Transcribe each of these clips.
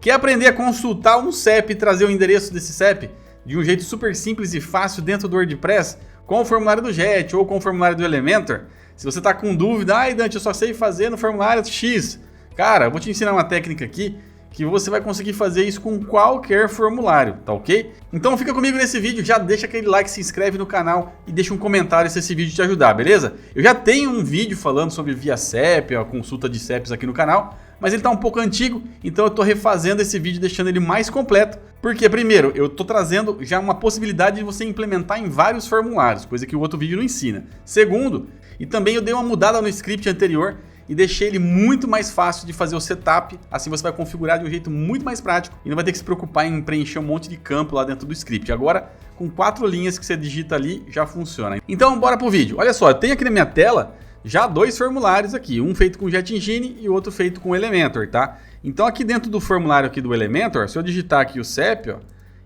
Quer aprender a consultar um CEP e trazer o endereço desse CEP de um jeito super simples e fácil dentro do WordPress, com o formulário do Jet ou com o formulário do Elementor? Se você está com dúvida, Dante, eu só sei fazer no formulário X. Cara, eu vou te ensinar uma técnica aqui que você vai conseguir fazer isso com qualquer formulário, tá ok? Então fica comigo nesse vídeo, já deixa aquele like, se inscreve no canal e deixa um comentário se esse vídeo te ajudar, beleza? Eu já tenho um vídeo falando sobre via CEP, a consulta de CEPs aqui no canal, mas ele tá um pouco antigo, então eu tô refazendo esse vídeo, deixando ele mais completo, porque primeiro, eu tô trazendo já uma possibilidade de você implementar em vários formulários, coisa que o outro vídeo não ensina. Segundo, e também eu dei uma mudada no script anterior, e deixei ele muito mais fácil de fazer o setup, assim você vai configurar de um jeito muito mais prático e não vai ter que se preocupar em preencher um monte de campo lá dentro do script. Agora, com 4 linhas que você digita ali, já funciona. Então, bora pro vídeo. Olha só, eu tenho aqui na minha tela já 2 formulários aqui, um feito com Jet Engine e outro feito com Elementor, tá? Então aqui dentro do formulário aqui do Elementor, se eu digitar aqui o CEP, ó,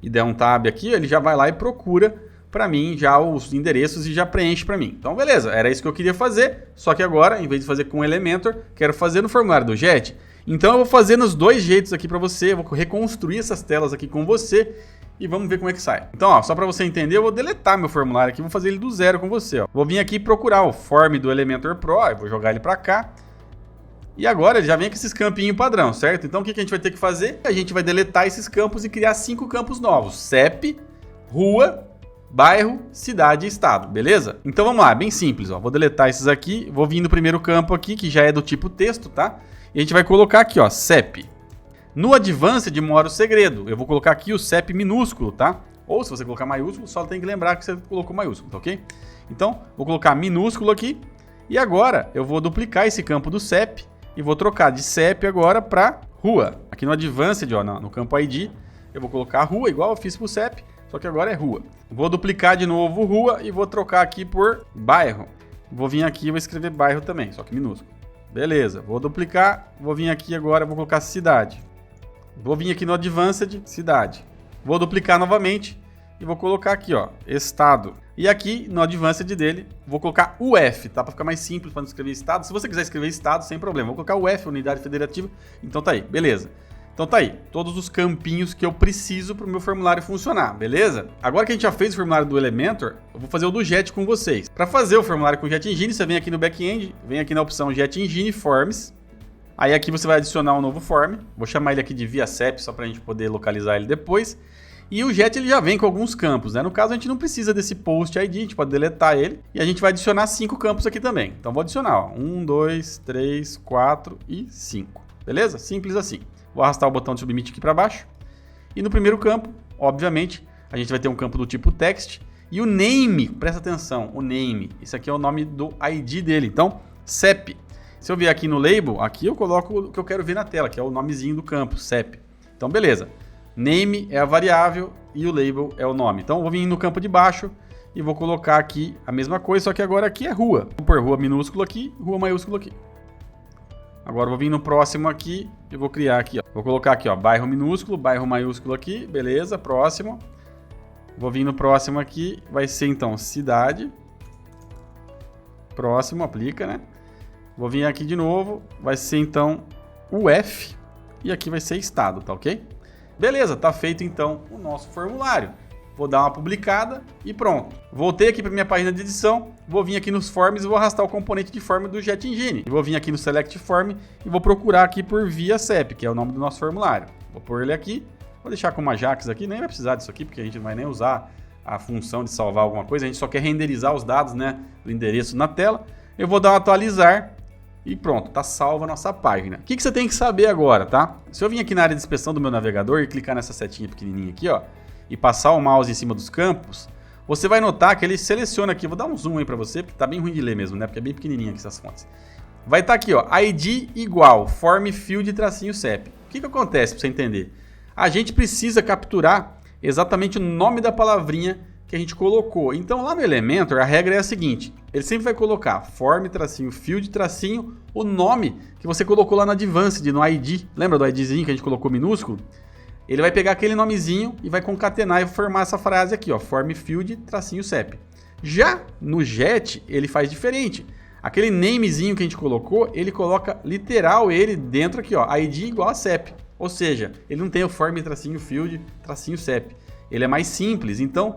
e der um tab aqui, ele já vai lá e procura para mim já os endereços e já preenche para mim. Então beleza, era isso que eu queria fazer, só que agora, em vez de fazer com o Elementor, quero fazer no formulário do Jet. Então eu vou fazer nos 2 jeitos aqui para você, vou reconstruir essas telas aqui com você e vamos ver como é que sai. Então, ó, só para você entender, eu vou deletar meu formulário aqui, vou fazer ele do zero com você. Ó. Vou vir aqui procurar o form do Elementor Pro, eu vou jogar ele para cá. E agora ele já vem com esses campinhos padrão, certo? Então o que a gente vai ter que fazer? A gente vai deletar esses campos e criar 5 campos novos. CEP, rua, bairro, cidade e estado, beleza? Então vamos lá, bem simples, ó. Vou deletar esses aqui, vou vir no primeiro campo aqui, que já é do tipo texto, tá? E a gente vai colocar aqui, ó, CEP. No Advanced mora o segredo. Eu vou colocar aqui o CEP minúsculo, tá? Ou se você colocar maiúsculo, só tem que lembrar que você colocou maiúsculo, tá ok? Então, vou colocar minúsculo aqui. E agora, eu vou duplicar esse campo do CEP e vou trocar de CEP agora para rua. Aqui no Advanced, ó, no campo ID, eu vou colocar rua, igual eu fiz pro CEP. Só que agora é rua. Vou duplicar de novo rua e vou trocar aqui por bairro. Vou vir aqui e vou escrever bairro também, só que minúsculo. Beleza, vou duplicar, vou vir aqui agora, vou colocar cidade. Vou vir aqui no Advanced, cidade. Vou duplicar novamente e vou colocar aqui, ó, estado. E aqui no Advanced dele, vou colocar UF, tá? Para ficar mais simples para não escrever estado. Se você quiser escrever estado, sem problema. Vou colocar UF, unidade federativa. Então tá aí, beleza. Então tá aí, todos os campinhos que eu preciso para o meu formulário funcionar, beleza? Agora que a gente já fez o formulário do Elementor, eu vou fazer o do Jet com vocês. Para fazer o formulário com o Jet Engine, você vem aqui no back-end, vem aqui na opção Jet Engine Forms. Aí aqui você vai adicionar um novo form, vou chamar ele aqui de via CEP, só para a gente poder localizar ele depois. E o Jet ele já vem com alguns campos, né? No caso a gente não precisa desse post ID, a gente pode deletar ele. E a gente vai adicionar 5 campos aqui também. Então vou adicionar, ó, 1, 2, 3, 4 e 5, beleza? Simples assim. Vou arrastar o botão de submit aqui para baixo. E no primeiro campo, obviamente, a gente vai ter um campo do tipo text. E o name, presta atenção, o name. Esse aqui é o nome do ID dele. Então, CEP. Se eu vier aqui no label, aqui eu coloco o que eu quero ver na tela, que é o nomezinho do campo, CEP. Então, beleza. Name é a variável e o label é o nome. Então, eu vou vir no campo de baixo e vou colocar aqui a mesma coisa, só que agora aqui é rua. Vou pôr rua minúsculo aqui, rua maiúsculo aqui. Agora eu vou vir no próximo aqui e vou criar aqui, ó. Vou colocar aqui, ó, bairro minúsculo, bairro maiúsculo aqui, beleza, próximo. Vou vir no próximo aqui, vai ser então cidade. Próximo, aplica, né? Vou vir aqui de novo, vai ser então UF e aqui vai ser estado, tá ok? Beleza, tá feito então o nosso formulário. Vou dar uma publicada e pronto. Voltei aqui para minha página de edição, vou vir aqui nos forms e vou arrastar o componente de form do Jet Engine. Vou vir aqui no Select Form e vou procurar aqui por via CEP, que é o nome do nosso formulário. Vou pôr ele aqui, vou deixar com uma Ajax aqui, nem vai precisar disso aqui, porque a gente não vai nem usar a função de salvar alguma coisa, a gente só quer renderizar os dados, né, do endereço na tela. Eu vou dar um atualizar e pronto, tá salva a nossa página. O que você tem que saber agora, tá? Se eu vir aqui na área de inspeção do meu navegador e clicar nessa setinha pequenininha aqui, ó, e passar o mouse em cima dos campos, você vai notar que ele seleciona aqui, vou dar um zoom aí para você, porque tá bem ruim de ler mesmo, né? Porque é bem pequenininho aqui essas fontes. Vai estar aqui, ó, ID igual, form field tracinho CEP. O que acontece para você entender? A gente precisa capturar exatamente o nome da palavrinha que a gente colocou. Então lá no Elementor a regra é a seguinte, ele sempre vai colocar form tracinho field tracinho o nome que você colocou lá no Advanced, no ID. Lembra do IDzinho que a gente colocou minúsculo? Ele vai pegar aquele nomezinho e vai concatenar e formar essa frase aqui, ó, form field tracinho CEP. Já no Jet, ele faz diferente. Aquele namezinho que a gente colocou, ele coloca literal ele dentro aqui, ó, ID igual a CEP. Ou seja, ele não tem o form-field-cep. Ele é mais simples. Então,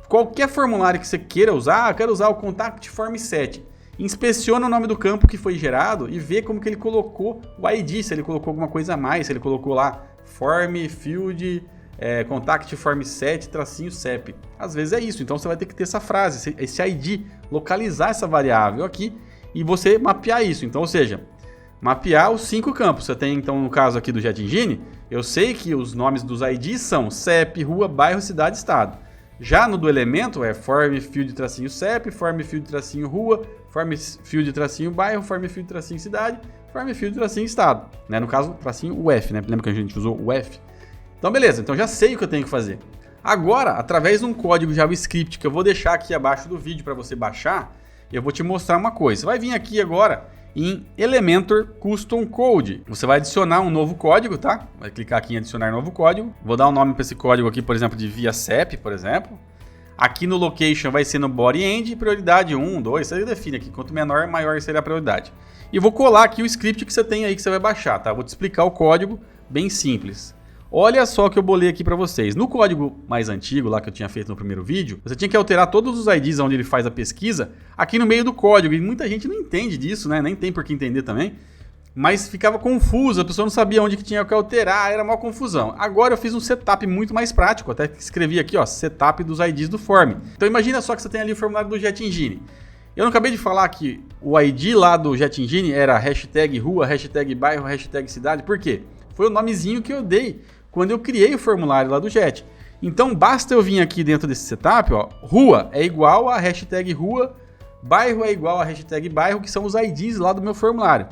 qualquer formulário que você queira usar, eu quero usar o contact form set. Inspeciona o nome do campo que foi gerado e vê como que ele colocou o ID, se ele colocou alguma coisa a mais, se ele colocou lá form, field, contact form set, -cep. Às vezes é isso, então você vai ter que ter essa frase, esse ID, localizar essa variável aqui e você mapear isso. Então, ou seja, mapear os 5 campos. Você tem, então, no caso aqui do JetEngine, eu sei que os nomes dos IDs são CEP, rua, bairro, cidade, estado. Já no do elemento é form field -cep, form field -rua, form field -bairro, form field -cidade, form field -estado. Né? No caso, -uf, né? Lembra que a gente usou o F? Então, beleza. Então, já sei o que eu tenho que fazer. Agora, através de um código JavaScript que eu vou deixar aqui abaixo do vídeo para você baixar, eu vou te mostrar uma coisa. Você vai vir aqui agora em Elementor Custom Code. Você vai adicionar um novo código, tá? Vai clicar aqui em adicionar novo código. Vou dar um nome para esse código aqui, por exemplo, de ViaCep, por exemplo. Aqui no Location vai ser no Body End, prioridade 1, 2, você define aqui. Quanto menor, maior seria a prioridade. E vou colar aqui o script que você tem aí que você vai baixar, tá? Vou te explicar o código, bem simples. Olha só o que eu bolei aqui para vocês. No código mais antigo, lá que eu tinha feito no primeiro vídeo, você tinha que alterar todos os IDs onde ele faz a pesquisa aqui no meio do código. E muita gente não entende disso, né? Nem tem por que entender também. Mas ficava confuso, a pessoa não sabia onde que tinha que alterar, era uma confusão. Agora eu fiz um setup muito mais prático, até escrevi aqui, ó, setup dos IDs do form. Então imagina só que você tem ali o formulário do JetEngine. Eu não acabei de falar que o ID lá do JetEngine era hashtag rua, hashtag bairro, hashtag cidade. Por quê? Foi o nomezinho que eu dei quando eu criei o formulário lá do Jet. Então basta eu vir aqui dentro desse setup, ó, rua é igual a hashtag rua, bairro é igual a hashtag bairro, que são os IDs lá do meu formulário.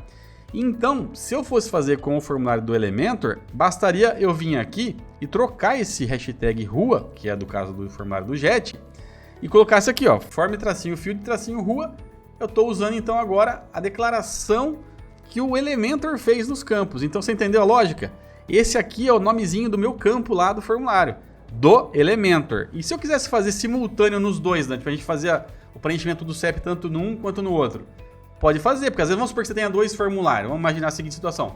Então, se eu fosse fazer com o formulário do Elementor, bastaria eu vir aqui e trocar esse hashtag rua, que é do caso do formulário do Jet, e colocar isso aqui, ó, form-field-rua. Eu estou usando então agora a declaração que o Elementor fez nos campos. Então você entendeu a lógica? Esse aqui é o nomezinho do meu campo lá do formulário, do Elementor. E se eu quisesse fazer simultâneo nos dois, né, pra gente fazer o preenchimento do CEP tanto num quanto no outro? Pode fazer, porque às vezes vamos supor que você tenha 2 formulários. Vamos imaginar a seguinte situação.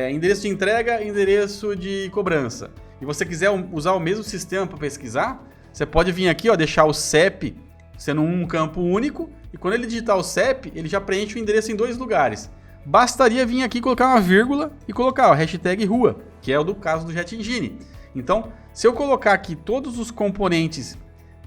Endereço de entrega, endereço de cobrança. E você quiser usar o mesmo sistema para pesquisar, você pode vir aqui, ó, deixar o CEP sendo um campo único. E quando ele digitar o CEP, ele já preenche o endereço em 2 lugares. Bastaria vir aqui colocar uma vírgula e colocar o hashtag rua, que é o do caso do JetEngine. Então, se eu colocar aqui todos os componentes,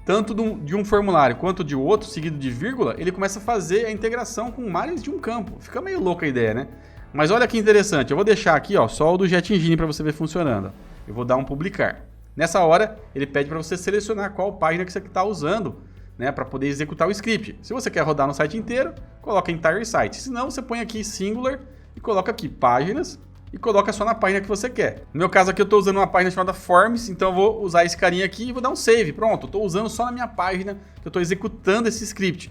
tanto de um formulário quanto de outro, seguido de vírgula, ele começa a fazer a integração com mais de um campo. Fica meio louca a ideia, né? Mas olha que interessante, eu vou deixar aqui, ó, só o do JetEngine para você ver funcionando. Eu vou dar um publicar. Nessa hora, ele pede para você selecionar qual página que você está usando, né, para poder executar o script. Se você quer rodar no site inteiro, coloca entire site. Se não, você põe aqui singular e coloca aqui páginas e coloca só na página que você quer. No meu caso aqui eu estou usando uma página chamada Forms, então eu vou usar esse carinha aqui e vou dar um save. Pronto, eu estou usando só na minha página que eu estou executando esse script.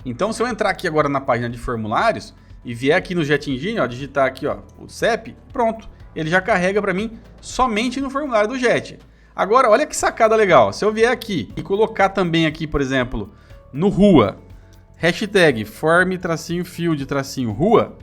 Então se eu entrar aqui agora na página de formulários e vier aqui no JetEngine, ó, digitar aqui, ó, o CEP, pronto. Ele já carrega para mim somente no formulário do Jet. Agora, olha que sacada legal. Se eu vier aqui e colocar também aqui, por exemplo, no rua, hashtag form-field-rua,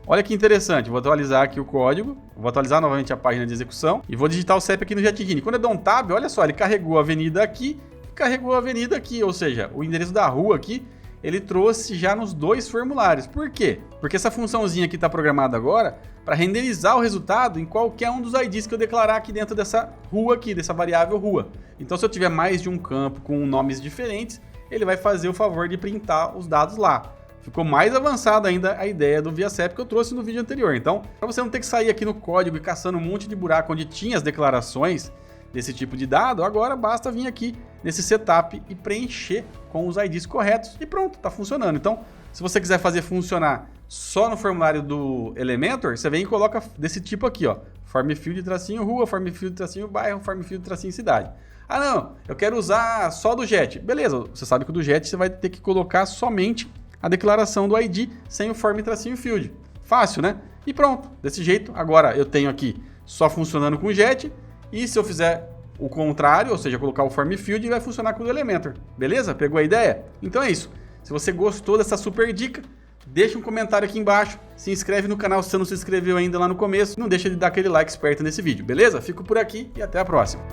olha que interessante. Vou atualizar aqui o código, vou atualizar novamente a página de execução e vou digitar o CEP aqui no JetEngine. Quando eu dou um tab, olha só, ele carregou a avenida aqui e carregou a avenida aqui, ou seja, o endereço da rua aqui, ele trouxe já nos 2 formulários. Por quê? Porque essa funçãozinha aqui está programada agora para renderizar o resultado em qualquer um dos IDs que eu declarar aqui dentro dessa rua aqui, dessa variável rua. Então se eu tiver mais de um campo com nomes diferentes, ele vai fazer o favor de printar os dados lá. Ficou mais avançada ainda a ideia do ViaCep que eu trouxe no vídeo anterior. Então, para você não ter que sair aqui no código e caçando um monte de buraco onde tinha as declarações desse tipo de dado, agora basta vir aqui nesse setup e preencher com os IDs corretos e pronto, está funcionando. Então, se você quiser fazer funcionar só no formulário do Elementor, você vem e coloca desse tipo aqui, ó, form-field-rua, form-field-bairro, form-field-cidade. Ah não, eu quero usar só do Jet. Beleza, você sabe que o do Jet você vai ter que colocar somente a declaração do ID sem o form-field. Fácil, né? E pronto, desse jeito, agora eu tenho aqui só funcionando com o Jet, e se eu fizer o contrário, ou seja, colocar o form-field, ele vai funcionar com o Elementor. Beleza? Pegou a ideia? Então é isso. Se você gostou dessa super dica, deixa um comentário aqui embaixo, se inscreve no canal se você não se inscreveu ainda lá no começo, não deixa de dar aquele like esperto nesse vídeo, beleza? Fico por aqui e até a próxima.